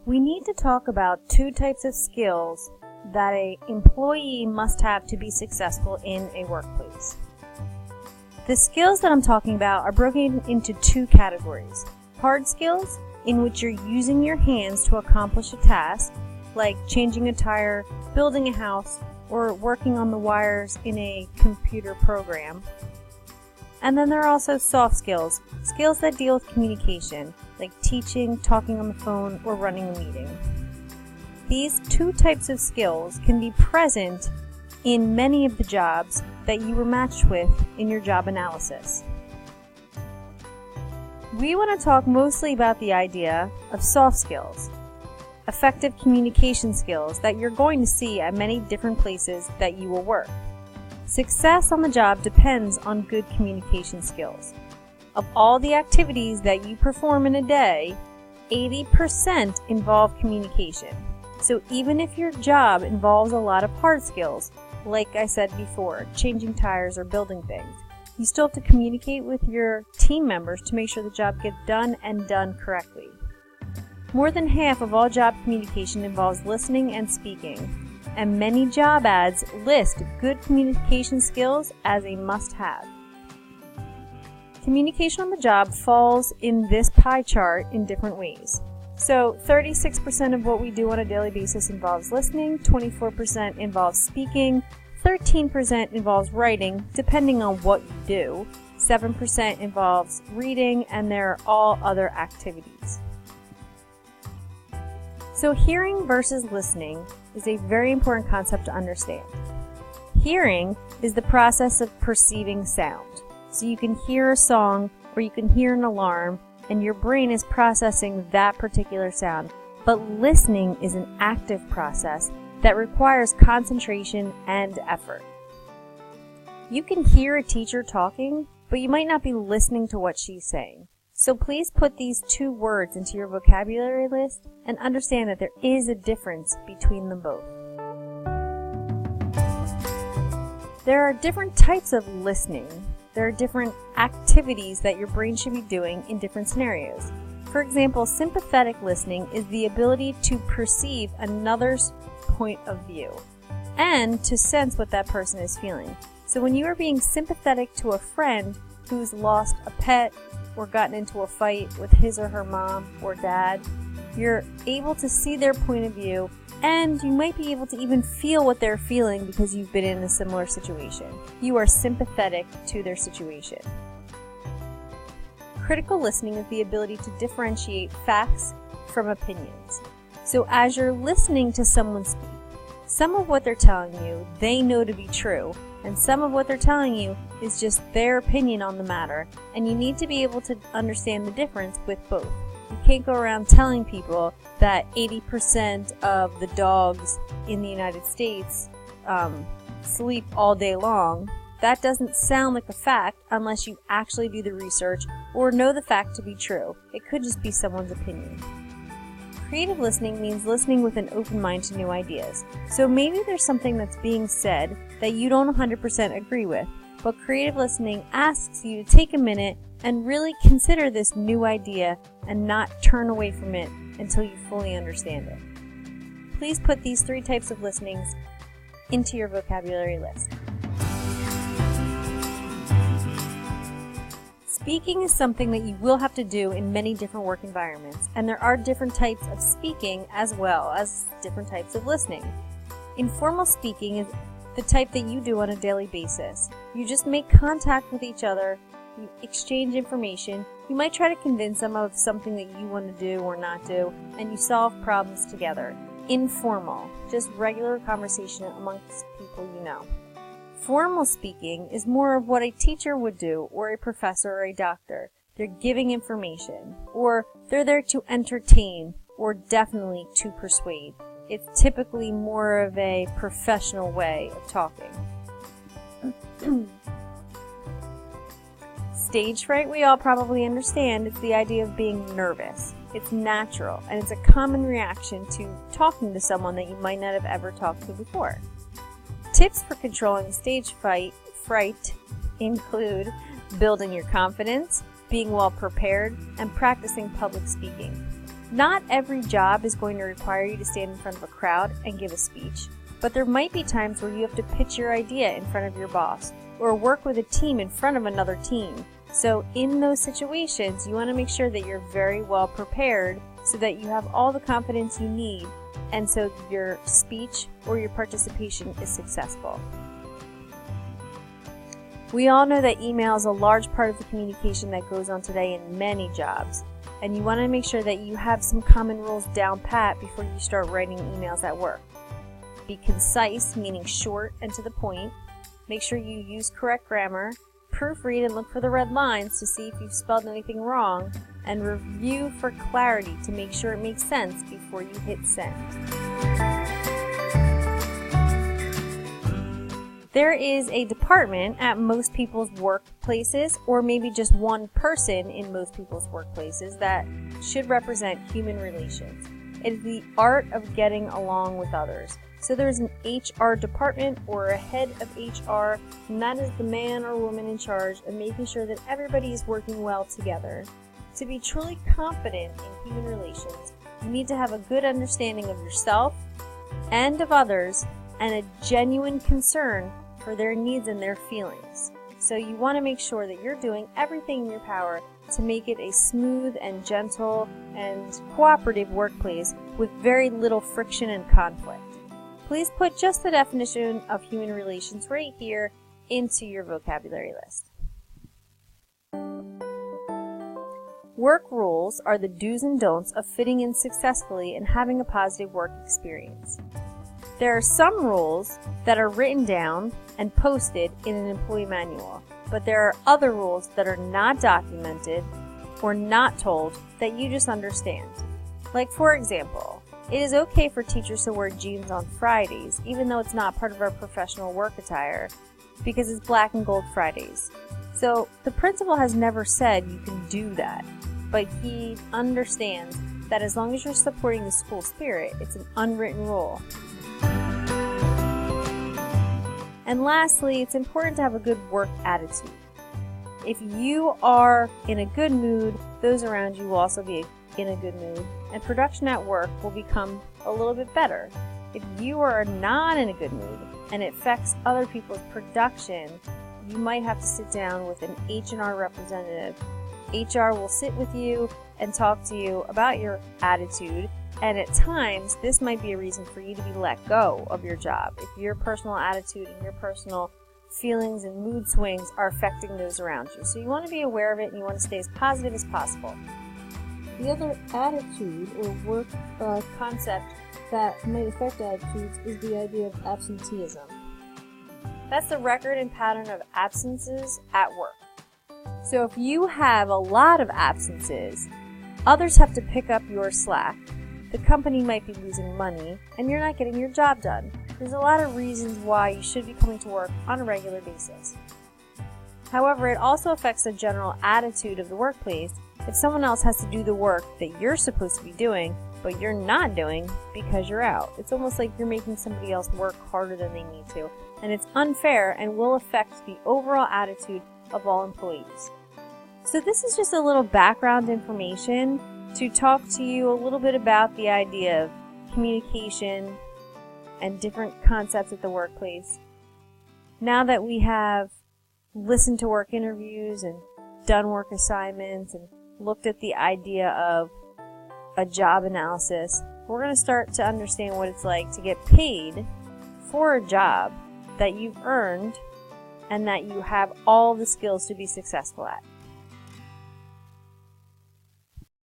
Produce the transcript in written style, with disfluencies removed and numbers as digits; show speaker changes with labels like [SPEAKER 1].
[SPEAKER 1] we need to talk about two types of skills that an employee must have to be successful in a workplace. The skills that I'm talking about are broken into two categories. Hard skills, in which you're using your hands to accomplish a task, like changing a tire, building a house, or working on the wires in a computer program. And then there are also soft skills, skills that deal with communication, like teaching, talking on the phone, or running a meeting. These two types of skills can be present in many of the jobs that you were matched with in your job analysis. We want to talk mostly about the idea of soft skills, effective communication skills that you're going to see at many different places that you will work. Success on the job depends on good communication skills. Of all the activities that you perform in a day, 80% involve communication. So even if your job involves a lot of hard skills, like I said before, changing tires or building things, you still have to communicate with your team members to make sure the job gets done and done correctly. More than half of all job communication involves listening and speaking, and many job ads list good communication skills as a must-have. Communication on the job falls in this pie chart in different ways. So 36% of what we do on a daily basis involves listening, 24% involves speaking, 13% involves writing, depending on what you do, 7% involves reading, and there are all other activities. So hearing versus listening is a very important concept to understand. Hearing is the process of perceiving sound. So you can hear a song or you can hear an alarm and your brain is processing that particular sound. But listening is an active process that requires concentration and effort. You can hear a teacher talking, but you might not be listening to what she's saying. So please put these two words into your vocabulary list and understand that there is a difference between them both. There are different types of listening. There are different activities that your brain should be doing in different scenarios. For example, sympathetic listening is the ability to perceive another's point of view and to sense what that person is feeling. So when you are being sympathetic to a friend who's lost a pet or gotten into a fight with his or her mom or dad, you're able to see their point of view and you might be able to even feel what they're feeling because you've been in a similar situation. You are sympathetic to their situation. Critical listening is the ability to differentiate facts from opinions. So as you're listening to someone speak, some of what they're telling you they know to be true, and some of what they're telling you is just their opinion on the matter, and you need to be able to understand the difference with both. You can't go around telling people that 80% of the dogs in the United States sleep all day long. That doesn't sound like a fact unless you actually do the research or know the fact to be true. It could just be someone's opinion. Creative listening means listening with an open mind to new ideas. So maybe there's something that's being said that you don't 100% agree with, but creative listening asks you to take a minute and really consider this new idea and not turn away from it until you fully understand it. Please put these three types of listenings into your vocabulary list. Speaking is something that you will have to do in many different work environments, and there are different types of speaking as well as different types of listening. Informal speaking is the type that you do on a daily basis. You just make contact with each other, you exchange information, you might try to convince them of something that you want to do or not do, and you solve problems together. Informal, just regular conversation amongst people you know. Formal speaking is more of what a teacher would do, or a professor or a doctor. They're giving information, or they're there to entertain, or definitely to persuade. It's typically more of a professional way of talking. Stage fright, we all probably understand. It's the idea of being nervous. It's natural, and it's a common reaction to talking to someone that you might not have ever talked to before. Tips for controlling stage fright include building your confidence, being well prepared, and practicing public speaking. Not every job is going to require you to stand in front of a crowd and give a speech, but there might be times where you have to pitch your idea in front of your boss, or work with a team in front of another team. So in those situations, you want to make sure that you're very well prepared so that you have all the confidence you need, and so your speech or your participation is successful. We all know that email is a large part of the communication that goes on today in many jobs, and you want to make sure that you have some common rules down pat before you start writing emails at work. Be concise, meaning short and to the point. Make sure you use correct grammar. Proofread and look for the red lines to see if you've spelled anything wrong, and review for clarity to make sure it makes sense before you hit send. There is a department at most people's workplaces, or maybe just one person in most people's workplaces, that should represent human relations. It is the art of getting along with others. So there's an HR department or a head of HR, and that is the man or woman in charge of making sure that everybody is working well together. To be truly confident in human relations, you need to have a good understanding of yourself and of others, and a genuine concern for their needs and their feelings. So you want to make sure that you're doing everything in your power to make it a smooth and gentle and cooperative workplace with very little friction and conflict. Please put just the definition of human relations right here into your vocabulary list. Work rules are the do's and don'ts of fitting in successfully and having a positive work experience. There are some rules that are written down and posted in an employee manual, but there are other rules that are not documented or not told that you just understand. Like, for example, it is okay for teachers to wear jeans on Fridays, even though it's not part of our professional work attire, because it's Black and Gold Fridays. So the principal has never said you can do that, but he understands that as long as you're supporting the school spirit, it's an unwritten rule. And lastly, it's important to have a good work attitude. If you are in a good mood, those around you will also be in a good mood, and production at work will become a little bit better. If you are not in a good mood and it affects other people's production, you might have to sit down with an H&R representative. HR will sit with you and talk to you about your attitude, and at times this might be a reason for you to be let go of your job if your personal attitude and your personal feelings and mood swings are affecting those around you. So you want to be aware of it, and you want to stay as positive as possible. The other attitude or work concept that might affect attitudes is the idea of absenteeism. That's the record and pattern of absences at work. So if you have a lot of absences, others have to pick up your slack. The company might be losing money, and you're not getting your job done. There's a lot of reasons why you should be coming to work on a regular basis. However, it also affects the general attitude of the workplace if someone else has to do the work that you're supposed to be doing, but you're not doing because you're out. It's almost like you're making somebody else work harder than they need to, and it's unfair and will affect the overall attitude of all employees. So this is just a little background information to talk to you a little bit about the idea of communication and different concepts at the workplace. Now that we have listened to work interviews and done work assignments and looked at the idea of a job analysis, we're going to start to understand what it's like to get paid for a job that you've earned and that you have all the skills to be successful at.